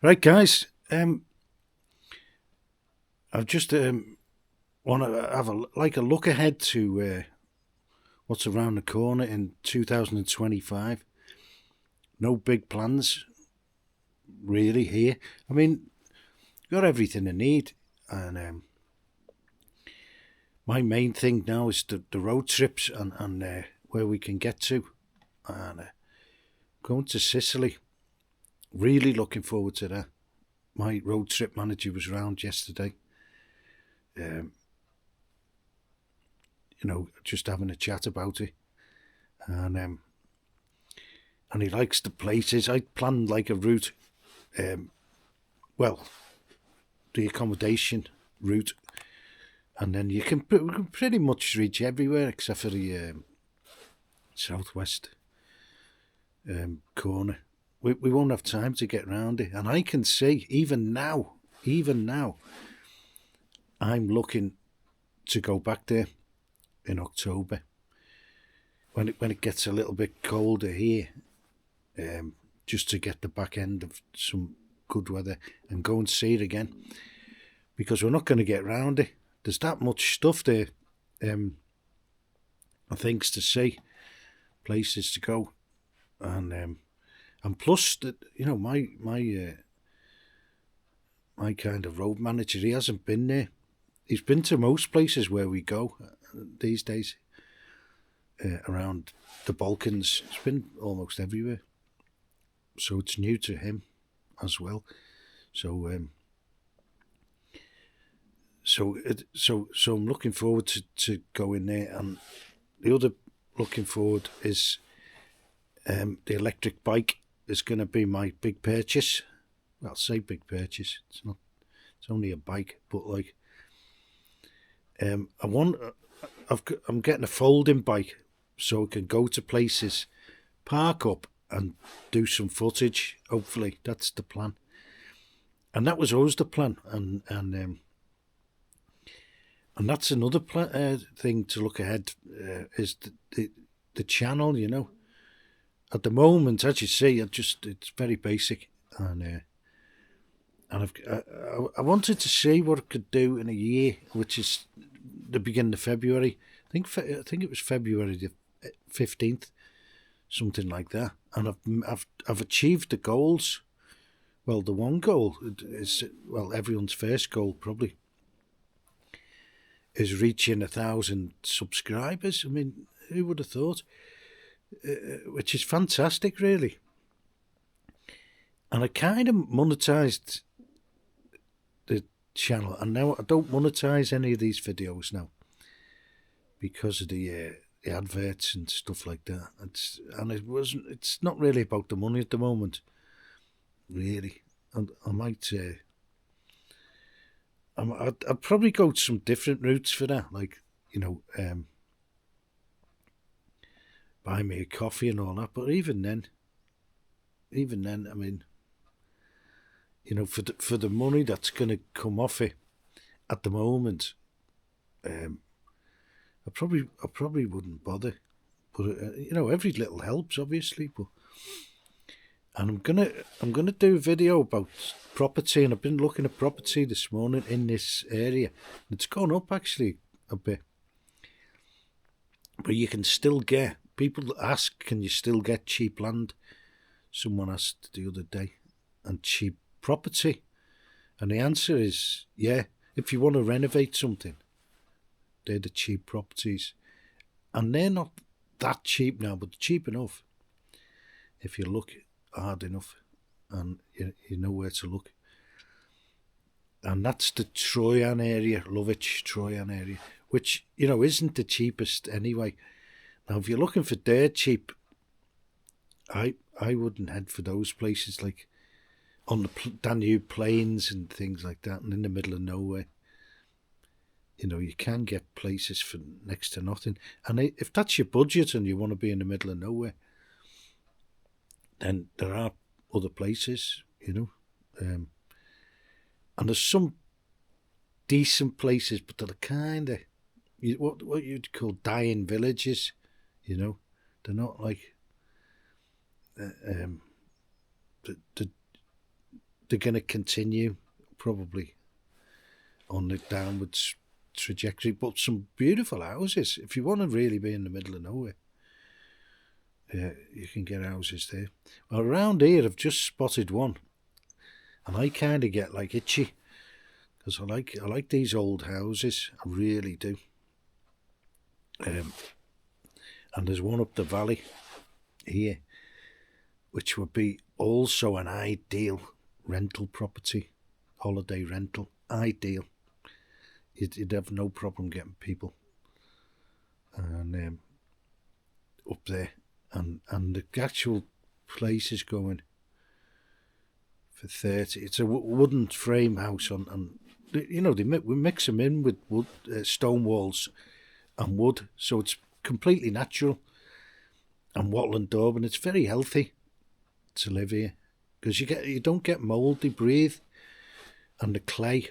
Right, guys. I've just want to have a look ahead to what's around the corner in 2025. No big plans really here. I mean, got everything I need, and my main thing now is the road trips and where we can get to, and going to Sicily. Really looking forward to that. My road trip manager was round yesterday. Um, just having a chat about it, and he likes the places. I planned like a route, um, well, the accommodation route, and then you can pretty much reach everywhere except for the southwest corner. We won't have time to get round it, and I can see even now, I'm looking to go back there in October when it gets a little bit colder here, just to get the back end of some good weather and go and see it again, because we're not going to get round it. There's that much stuff there, things to see, places to go, and plus that my kind of road manager, he hasn't been there. He's been to most places where we go these days, around the Balkans. He's been almost everywhere, so it's new to him as well. So I'm looking forward to going there. And the other looking forward is the electric bike is going to be my big purchase. Well, say big purchase. It's not. It's only a bike, but like, I'm getting a folding bike so I can go to places, park up, and do some footage. Hopefully, that's the plan. And that was always the plan. And that's another thing to look ahead, is the channel. At the moment, as you see, it's very basic, and I wanted to see what I could do in a year, which is the beginning of February. I think it was February the 15th, something like that. And I've achieved the goals. Well, the one goal is, well, everyone's first goal probably is reaching 1,000 subscribers. I mean, who would have thought? Which is fantastic, really. And I kind of monetized the channel, and now I don't monetize any of these videos now because of the adverts and stuff like that. It's not really about the money at the moment, really. And I might, I'd probably go some different routes for that, like, buy me a coffee and all that. But even then, I mean, for the money that's going to come off it at the moment, I probably wouldn't bother. But every little helps, obviously. And I'm gonna do a video about property, and I've been looking at property this morning in this area. It's gone up actually a bit, but you can still get. People ask, can you still get cheap land? Someone asked the other day, and cheap property, and the answer is yeah. If you want to renovate something, they're the cheap properties, and they're not that cheap now, but cheap enough if you look hard enough, and you know where to look. And that's the Troyan area, Lovich Troyan area, which isn't the cheapest anyway. Now, if you're looking for dirt cheap, I wouldn't head for those places, like on the Danube plains and things like that, and in the middle of nowhere. You can get places for next to nothing. And if that's your budget and you want to be in the middle of nowhere, then there are other places, and there's some decent places, but they're kind of what you'd call dying villages. They're not like the they're going to continue probably on the downwards trajectory. But some beautiful houses. If you want to really be in the middle of nowhere, you can get houses there. Well, around here, I've just spotted one, and I kind of get like itchy because I like these old houses. I really do. And there's one up the valley here, which would be also an ideal rental property, holiday rental. Ideal. You'd have no problem getting people, and up there, and the actual place is going for 30. It's a wooden frame house on you know, we mix them in with wood, stone walls and wood, so it's completely natural, and wattle and daub, and it's very healthy to live here because you don't get mould, they breathe, and the clay,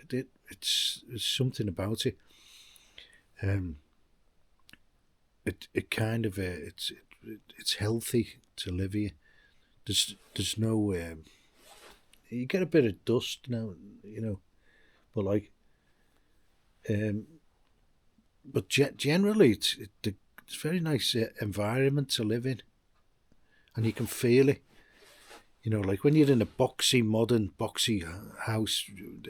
it's something about it. It kind of it's healthy to live here. There's no you get a bit of dust now, you know, but like but generally it's very nice environment to live in, and you can feel it. You know, like when you're in a modern boxy house, you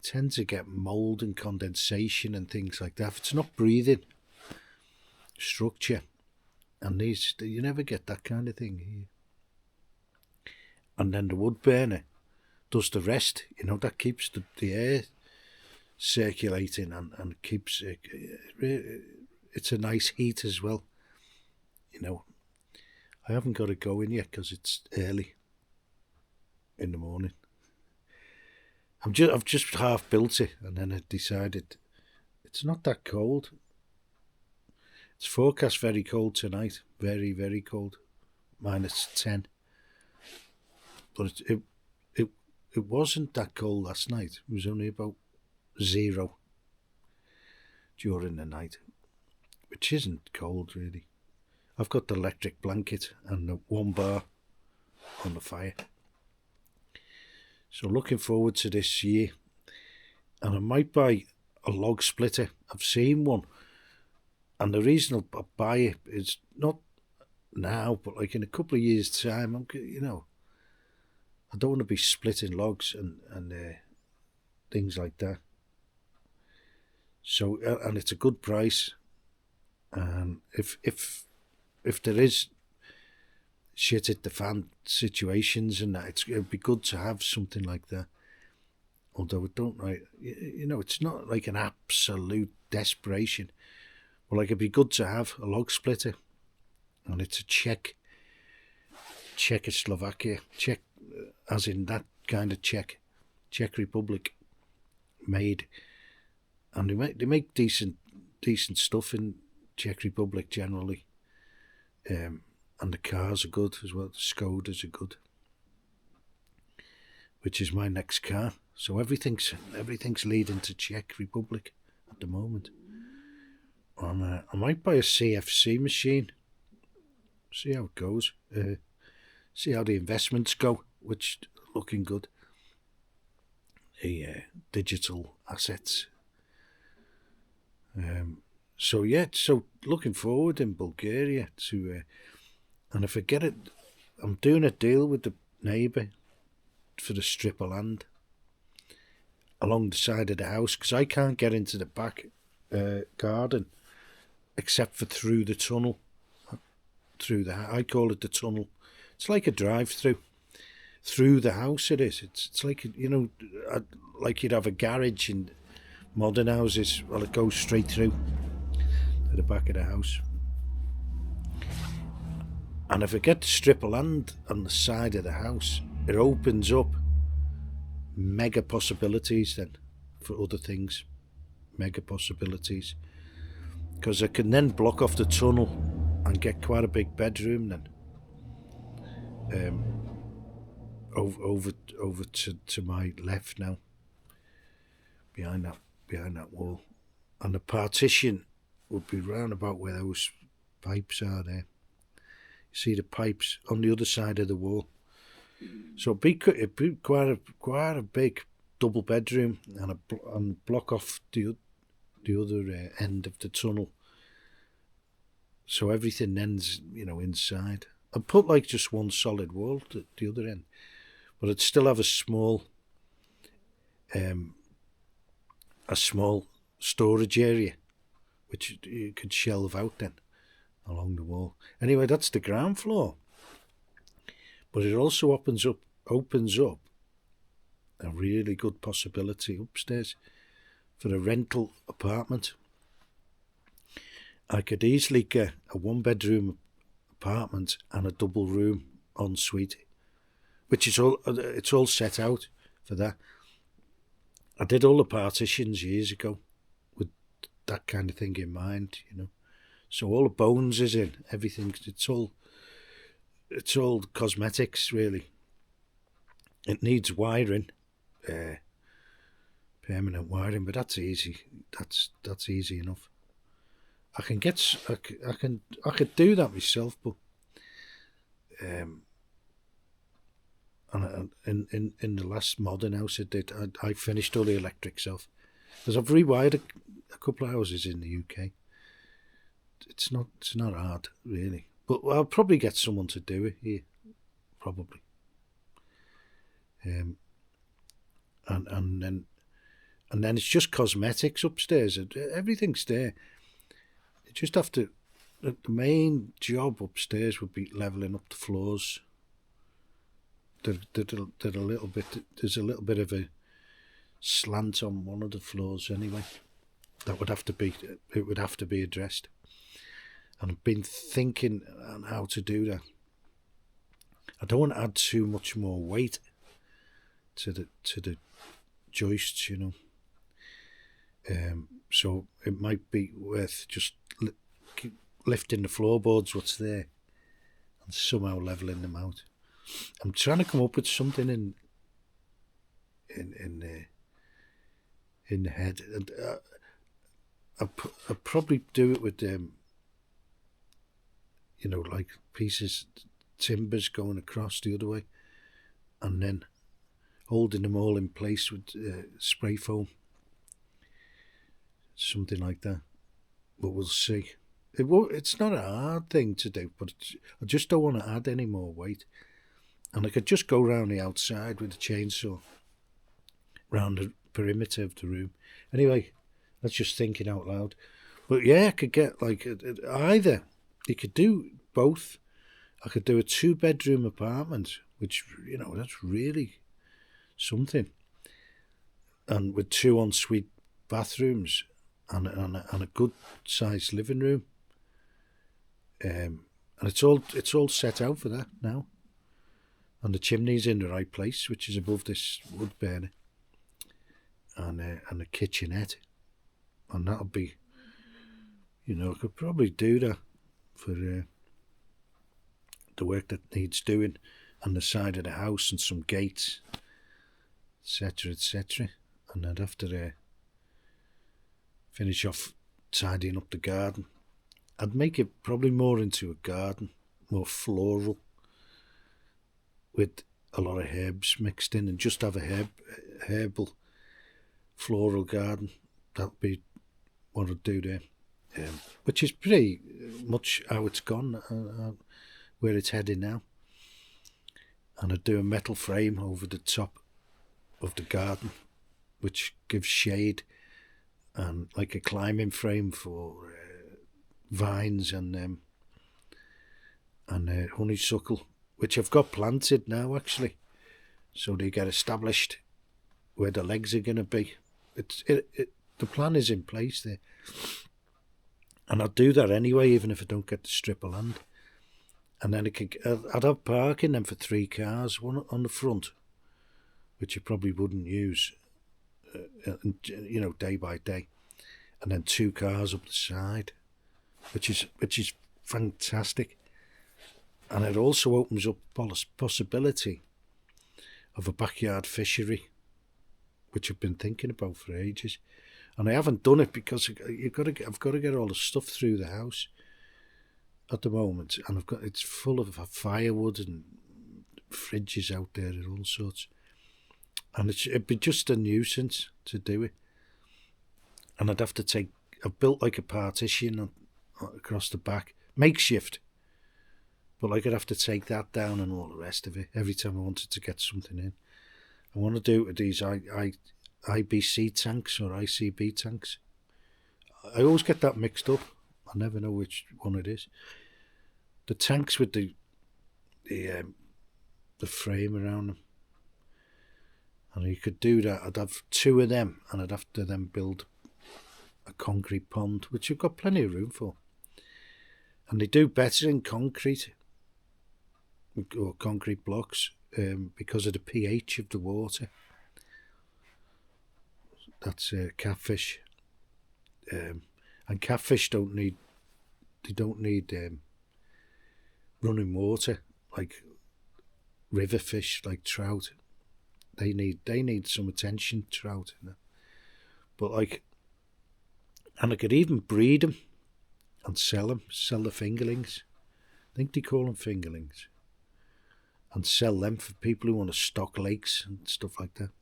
tend to get mould and condensation and things like that. If it's not breathing structure, and you never get that kind of thing here. And then the wood burner does the rest. You know, that keeps the air circulating and keeps it. It's a nice heat as well. You know, I haven't got it going yet because it's early in the morning. I've just half built it, and then I decided it's not that cold. It's forecast very cold tonight, very, very cold, -10. But it wasn't that cold last night. It was only about 0 during the night, which isn't cold really. I've got the electric blanket and the 1 bar on the fire. So looking forward to this year, and I might buy a log splitter. I've seen one, and the reason I'll buy it is not now, but like in a couple of years' time. You know, I don't want to be splitting logs and things like that. So and it's a good price, and if there is shit at the fan situations and that, it'd be good to have something like that. Although it don't, like, you know, it's not like an absolute desperation. But like, it'd be good to have a log splitter, and it's a Czechoslovakia, Czech, as in that kind of Czech Republic made, and they make decent stuff in Czech Republic generally. And the cars are good as well. The Skodas are good, which is my next car. So everything's leading to Czech Republic at the moment. And I might buy a CFC machine. See how it goes. See how the investments go, which looking good. The digital assets. So looking forward in Bulgaria to. And if I get it, I'm doing a deal with the neighbour for the strip of land along the side of the house, because I can't get into the back garden except for through the tunnel. I call it the tunnel. It's like a drive-through. Through the house it is. It's like, you know, like you'd have a garage in modern houses. Well, it goes straight through to the back of the house. And if I get the strip of land on the side of the house, it opens up mega possibilities then for other things. Mega possibilities. Because I can then block off the tunnel and get quite a big bedroom then. Over to my left now. Behind that wall. And the partition would be round about where those pipes are there. See the pipes on the other side of the wall. So it'd be quite a big double bedroom and block off the other end of the tunnel. So everything ends, inside. I'd put like just one solid wall at the other end, but I'd still have a small storage area, which you could shelve out then along the wall. Anyway, that's the ground floor. But it also opens up a really good possibility upstairs for a rental apartment. I could easily get a 1-bedroom apartment and a double room ensuite, which is it's all set out for that. I did all the partitions years ago with that kind of thing in mind, So all the bones is in, everything. It's all cosmetics, really. It needs wiring, permanent wiring, but that's easy. That's easy enough. I could do that myself, but and in the last modern house I finished all the electrics off, because I've rewired a couple of houses in the UK. It's not hard, really. But I'll probably get someone to do it here, probably. And then it's just cosmetics upstairs. Everything's there. You just have to. The main job upstairs would be levelling up the floors. There's a little bit of a slant on one of the floors anyway. It would have to be addressed. And I've been thinking on how to do that. I don't want to add too much more weight to the joists, So it might be worth just lifting the floorboards, what's there, and somehow levelling them out. I'm trying to come up with something in the head, and I'll probably do it with like timbers going across the other way, and then holding them all in place with spray foam, something like that. But we'll see. It's not a hard thing to do, but I just don't want to add any more weight. And I could just go round the outside with a chainsaw, round the perimeter of the room. Anyway, that's just thinking out loud. But yeah, I could get like either. You could do both. I could do a 2-bedroom apartment, which, that's really something. And with 2 ensuite bathrooms and a good sized living room. And it's all set out for that now. And the chimney's in the right place, which is above this wood burner. And a kitchenette. And that'll be, I could probably do that for the work that needs doing on the side of the house, and some gates, etc., etc. And I'd have to finish off tidying up the garden. I'd make it probably more into a garden, more floral, with a lot of herbs mixed in, and just have a herbal floral garden. That'd be what I'd do there. Which is pretty much how it's gone, where it's heading now. And I'd do a metal frame over the top of the garden, which gives shade, and like a climbing frame for vines and honeysuckle, which I've got planted now actually, so they get established where the legs are going to be. The plan is in place there. And I'd do that anyway, even if I don't get the strip of land. And then I'd have parking then for 3 cars, one on the front, which you probably wouldn't use, day by day, and then 2 cars up the side, which is fantastic. And it also opens up possibility of a backyard fishery, which I've been thinking about for ages. And I haven't done it because I've got to get all the stuff through the house at the moment, and it's full of firewood and fridges out there and all sorts. And it'd be just a nuisance to do it. And I've built like a partition across the back, makeshift. But like I'd have to take that down and all the rest of it every time I wanted to get something in. I want to do it with these IBC tanks or ICB tanks. I always get that mixed up. I never know which one it is. The tanks with the frame around them. And you could do that. I'd have 2 of them, and I'd have to then build a concrete pond, which you've got plenty of room for. And they do better in concrete or concrete blocks because of the pH of the water. That's catfish, and catfish don't need running water like river fish, like trout. They need some attention, trout. You know? But like, and I could even breed them and sell the fingerlings. I think they call them fingerlings. And sell them for people who want to stock lakes and stuff like that.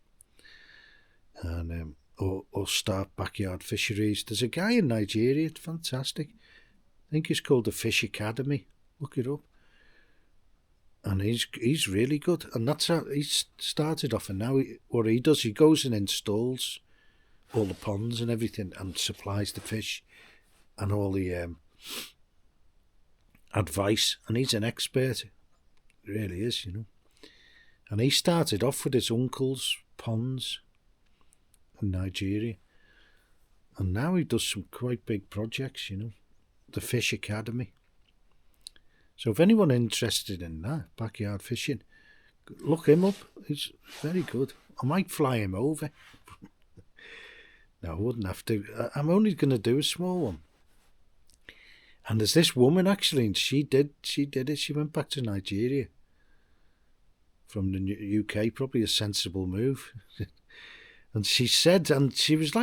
And or start backyard fisheries. There's a guy in Nigeria, it's fantastic. I think he's called the Fish Academy. Look it up. And he's really good. And that's how he started off. And now what he does, he goes and installs all the ponds and everything and supplies the fish and all the advice. And he's an expert. He really is, you know. And he started off with his uncle's ponds in Nigeria. And now he does some quite big projects, you know. The Fish Academy. So if anyone interested in that, backyard fishing, look him up. He's very good. I might fly him over. No, I wouldn't have to. I'm only going to do a small one. And there's this woman actually, and she did it. She went back to Nigeria from the UK, probably a sensible move. And she said, and she was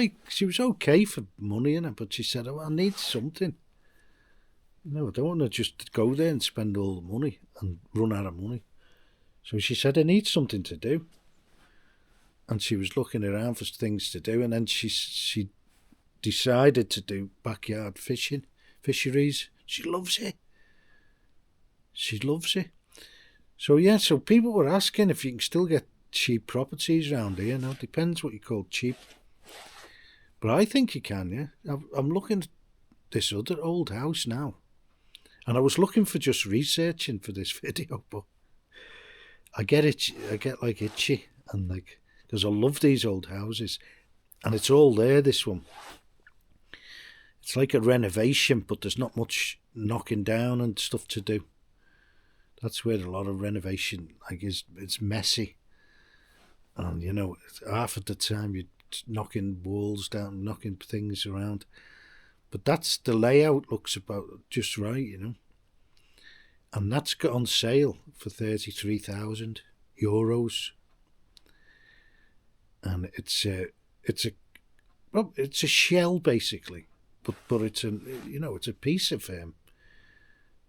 okay for money in it, but she said, I need something. No, I don't want to just go there and spend all the money and run out of money. So she said, I need something to do. And she was looking around for things to do, and then she decided to do backyard fisheries. She loves it. She loves it. So yeah, so people were asking if you can still get cheap properties around here. Now, it depends what you call cheap. But I think you can, yeah. I'm looking at this other old house now. And I was looking for just researching for this video, but I get like itchy, and like, because I love these old houses. And it's all there, this one. It's like a renovation, but there's not much knocking down and stuff to do. That's where a lot of renovation, like, it's messy. And, you know, half of the time you're knocking walls down, knocking things around. But that's the layout, looks about just right, you know. And that's got on sale for €33,000. And it's a shell basically, but it's it's a piece of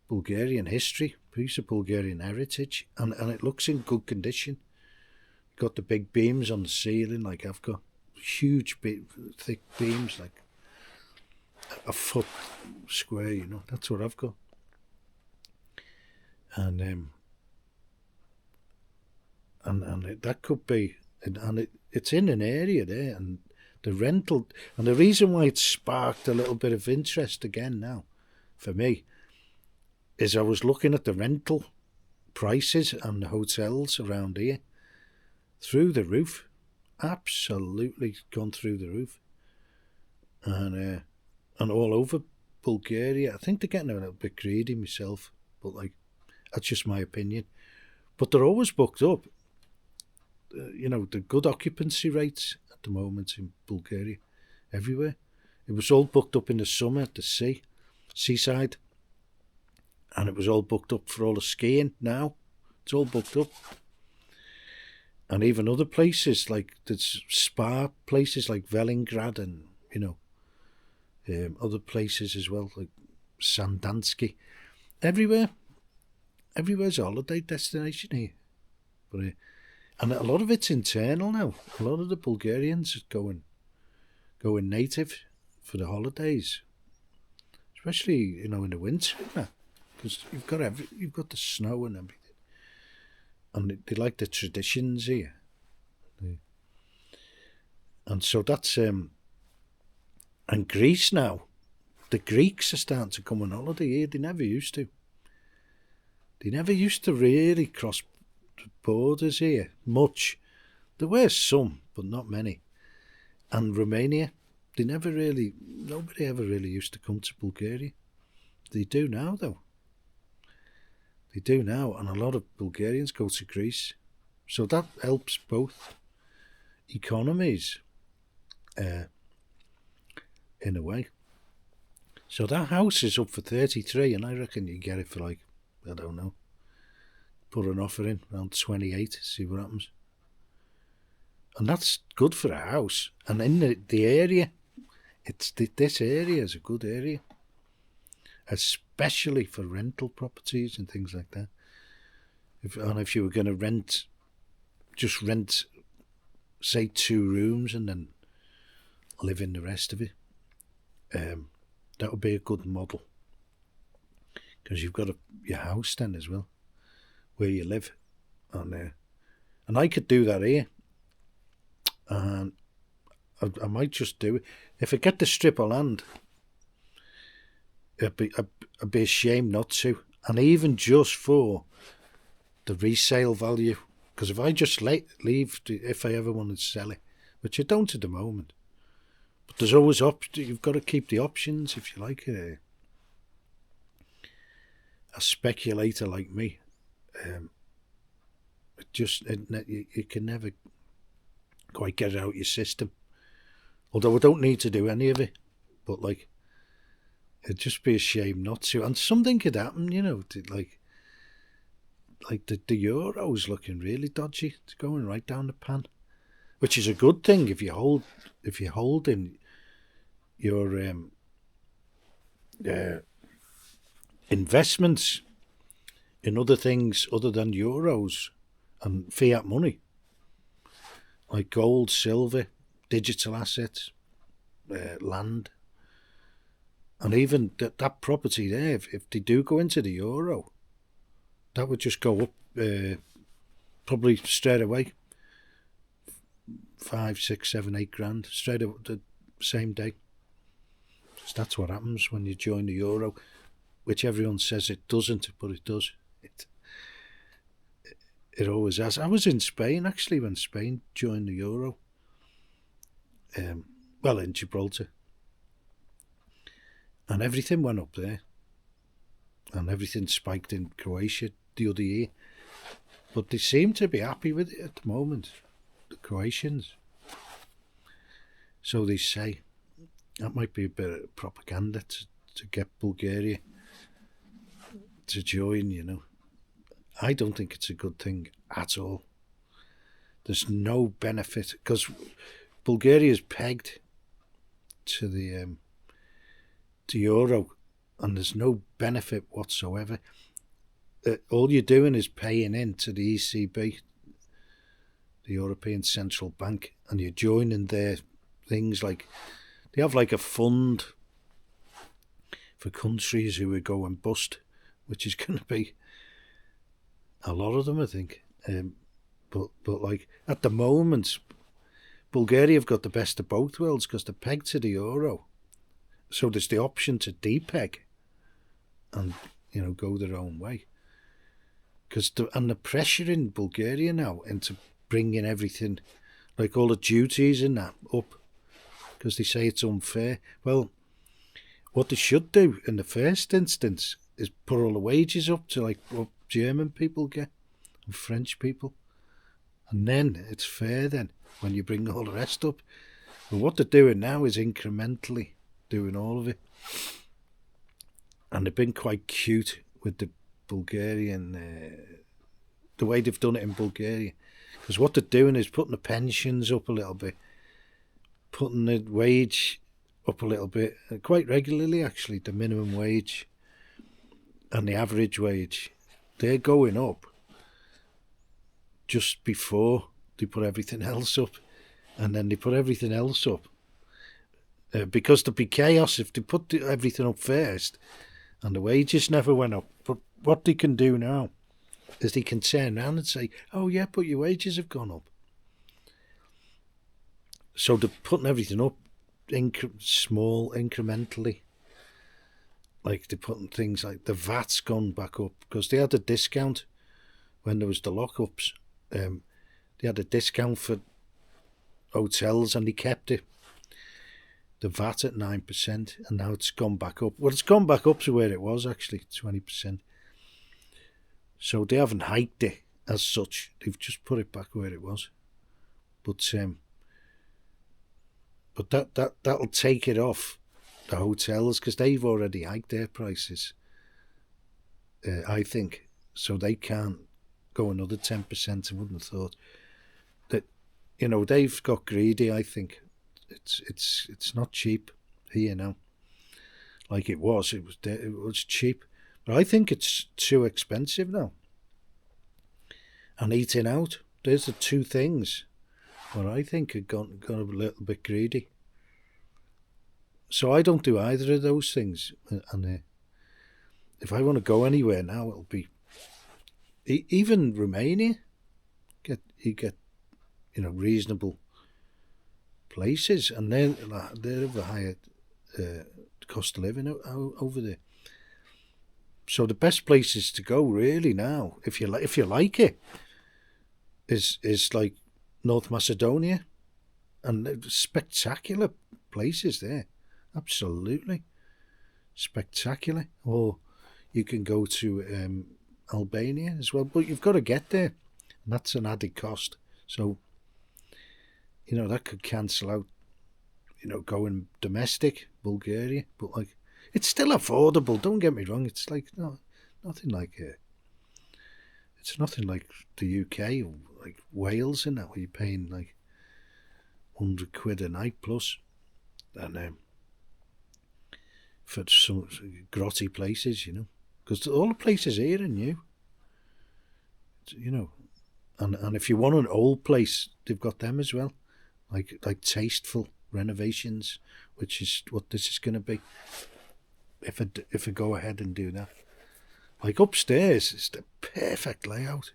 Bulgarian history, piece of Bulgarian heritage, and it looks in good condition. Got the big beams on the ceiling, like I've got huge thick beams, like a foot square, you know. That's what I've got. And that could be, and it's in an area there, and the rental, and the reason why it sparked a little bit of interest again now for me is I was looking at the rental prices and the hotels around here, through the roof, absolutely gone through the roof, and all over Bulgaria. I think they're getting a little bit greedy myself, but like, that's just my opinion. But they're always booked up. The good occupancy rates at the moment in Bulgaria, everywhere. It was all booked up in the summer at the seaside, and it was all booked up for all the skiing now. It's all booked up. And even other places, like there's spa places like Velingrad and, other places as well, like Sandanski. Everywhere's a holiday destination here. And a lot of it's internal now. A lot of the Bulgarians are going native for the holidays, especially in the winter, because you've got the snow and everything, and they like the traditions here. And so that's and Greece now. The Greeks are starting to come on holiday here. They never used to. They never used to really cross borders here much. There were some, but not many. And Romania, nobody ever really used to come to Bulgaria. They do now, though. They do now, and a lot of Bulgarians go to Greece. So that helps both economies, in a way. So that house is up for 33, and I reckon you get it for I don't know, put an offer in around 28, see what happens. And that's good for a house. And in the area, this area is a good area, especially for rental properties and things like that. If you were going to just rent, say 2 rooms and then live in the rest of it, that would be a good model, because you've got your house then as well, where you live, and I could do that here, and I might just do it if I get the strip of land. I'd be ashamed not to, and even just for the resale value, because if I just leave, if I ever wanted to sell it, which I don't at the moment. But there's always you've got to keep the options if you like a speculator like me. You can never quite get it out of your system. Although I don't need to do any of it, but it'd just be a shame not to. And something could happen, like the euro's looking really dodgy. It's going right down the pan, which is a good thing if you hold in your investments in other things other than euros and fiat money, like gold, silver, digital assets, land, and even that property there. If they do go into the euro, that would just go up probably straight away. 5, 6, 7, 8 grand straight up the same day. So that's what happens when you join the euro, which everyone says it doesn't, but it does. It always has. I was in Spain actually when Spain joined the euro. In Gibraltar, and everything went up there, and everything spiked in Croatia the other year. But they seem to be happy with it at the moment, the Croatians. So they say. That might be a bit of propaganda to get Bulgaria to join, I don't think it's a good thing at all. There's no benefit, because Bulgaria is pegged to the euro, and there's no benefit whatsoever. All you're doing is paying in to the ECB, the European Central Bank, and you're joining their things like. They have a fund for countries who are going bust, which is going to be a lot of them, I think. But at the moment, Bulgaria have got the best of both worlds because they're pegged to the euro. So there's the option to depeg and, go their own way. And the pressure in Bulgaria now into bringing everything, like all the duties and that, up. Because they say it's unfair. Well, what they should do in the first instance is put all the wages up to what German people get and French people. And then it's fair then when you bring all the rest up. But what they're doing now is incrementally doing all of it. And they've been quite cute with the Bulgarian, the way they've done it in Bulgaria. Because what they're doing is putting the pensions up a little bit, putting the wage up a little bit, quite regularly actually, the minimum wage and the average wage, they're going up. just before they put everything else up, and then they put everything else up. Because there'd be chaos if they put everything up first and the wages never went up. But what they can do now is they can turn around and say, oh yeah, but your wages have gone up. So they're putting everything up small, incrementally. Like they're putting things like the VAT's gone back up because they had a discount when there was the lockups. They had a discount for hotels and they kept it. The VAT at 9%, and now it's gone back up. Well, it's gone back up to where it was actually, 20%. So they haven't hiked it as such. They've just put it back where it was. But that'll take it off the hotels because they've already hiked their prices. I think so. They can't go another 10%. I wouldn't have thought that. They've got greedy. I think. It's not cheap here now, like it was. It was cheap, but I think it's too expensive now. And eating out, there's the two things where I think have gone a little bit greedy. So I don't do either of those things. And if I want to go anywhere now, it'll be even Romania. You get reasonable places, and they're of a higher cost of living over there. So the best places to go really now, if you like it, is like North Macedonia, and spectacular places there, absolutely spectacular. Or you can go to Albania as well, but you've got to get there, and that's an added cost. So that could cancel out, going domestic, Bulgaria. But, like, it's still affordable, don't get me wrong. It's like, nothing like it's nothing like the UK or like Wales and that, where you're paying like £100 a night plus. And for some grotty places, because all the places here are new. And if you want an old place, they've got them as well. Like tasteful renovations, which is what this is going to be. If I go ahead and do that, like upstairs, it's the perfect layout.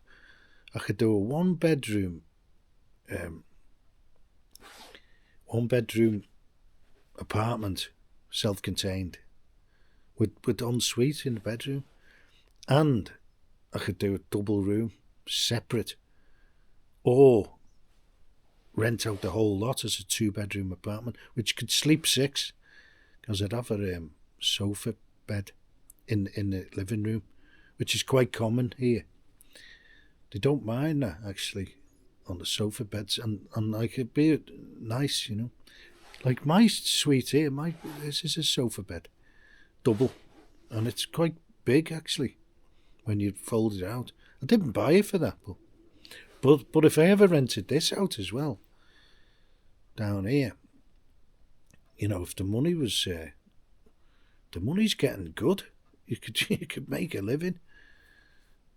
I could do a one bedroom apartment, self-contained, with ensuite in the bedroom, and I could do a double room separate, or rent out the whole lot as a 2-bedroom apartment, which could sleep 6, because I'd have a sofa bed in the living room, which is quite common here. They don't mind that, actually, on the sofa beds, and like it'd be nice, Like my suite here, this is a sofa bed, double, and it's quite big actually when you fold it out. I didn't buy it for that, but if I ever rented this out as well, down here, if the money was, the money's getting good, you could make a living.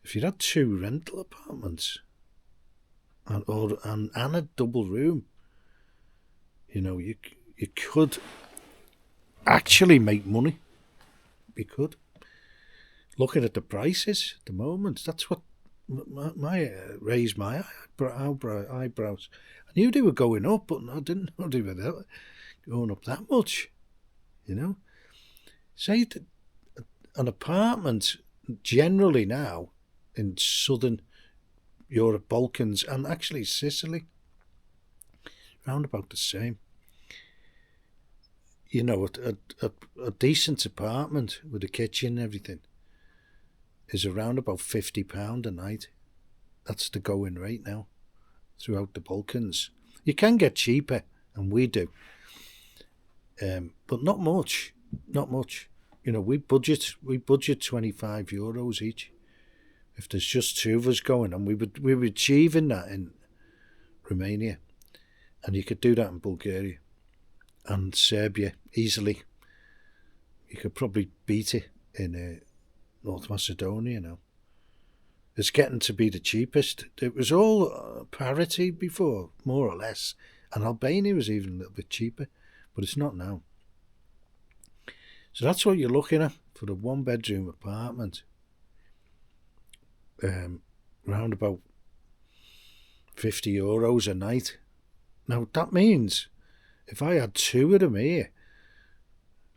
If you had 2 rental apartments and a double room, you could actually make money. You could. Looking at the prices at the moment, that's what raised my eyebrows. I knew they were going up, but I didn't know they were going up that much. Say an apartment generally now in southern Europe, Balkans, and actually Sicily, round about the same. A decent apartment with a kitchen and everything is around about £50 a night. That's the going rate now throughout the Balkans. You can get cheaper, and we do, but not much. Not much. We budget €25 each. If there's just 2 of us going, and we were achieving that in Romania, and you could do that in Bulgaria and Serbia easily. You could probably beat it in North Macedonia now. It's getting to be the cheapest. It was all parity before, more or less, and Albania was even a little bit cheaper, but it's not now. So that's what you're looking at for a one-bedroom apartment. Around about €50 a night. Now that means if I had two of them here,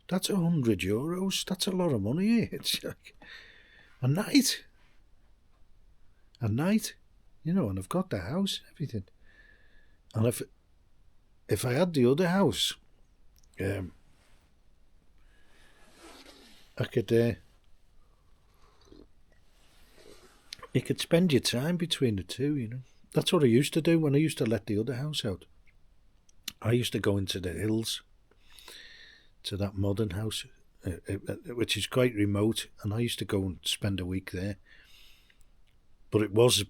that's €100. That's a lot of money here. It's like a night. A night, and I've got the house, everything. And if I had the other house, I could. You could spend your time between the two. That's what I used to do when I used to let the other house out. I used to go into the hills, to that modern house, which is quite remote, and I used to go and spend a week there. But it was a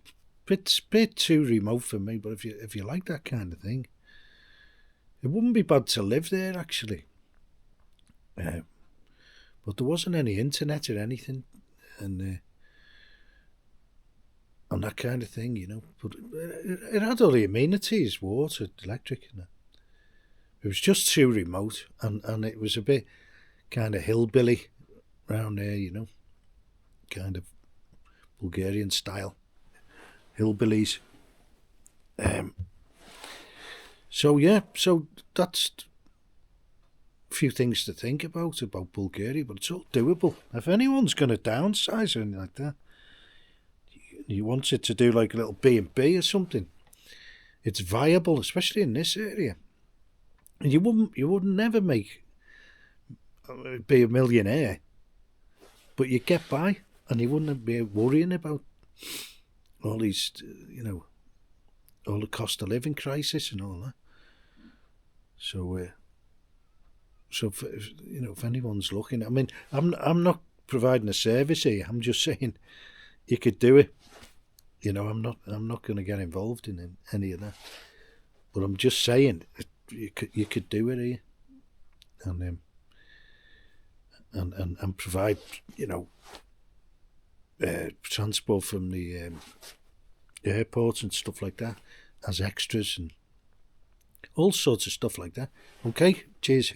bit too remote for me. But if you like that kind of thing, it wouldn't be bad to live there, actually. But there wasn't any internet or anything, and that kind of thing, But it had all the amenities, water, electric, and that. It was just too remote, and it was a bit kind of hillbilly round there, kind of Bulgarian style hillbillies. So that's a few things to think about Bulgaria, but it's all doable. If anyone's going to downsize or anything like that, you want it to do like a little B&B or something, it's viable, especially in this area. And you wouldn't never be a millionaire, but you'd get by, and you wouldn't be worrying about all these, all the cost of living crisis and all that. So if anyone's looking, I mean, I'm not providing a service here. I'm just saying you could do it. I'm not going to get involved in any of that. But I'm just saying you could do it here, and provide transport from the airports and stuff like that as extras and all sorts of stuff like that. Okay, cheers.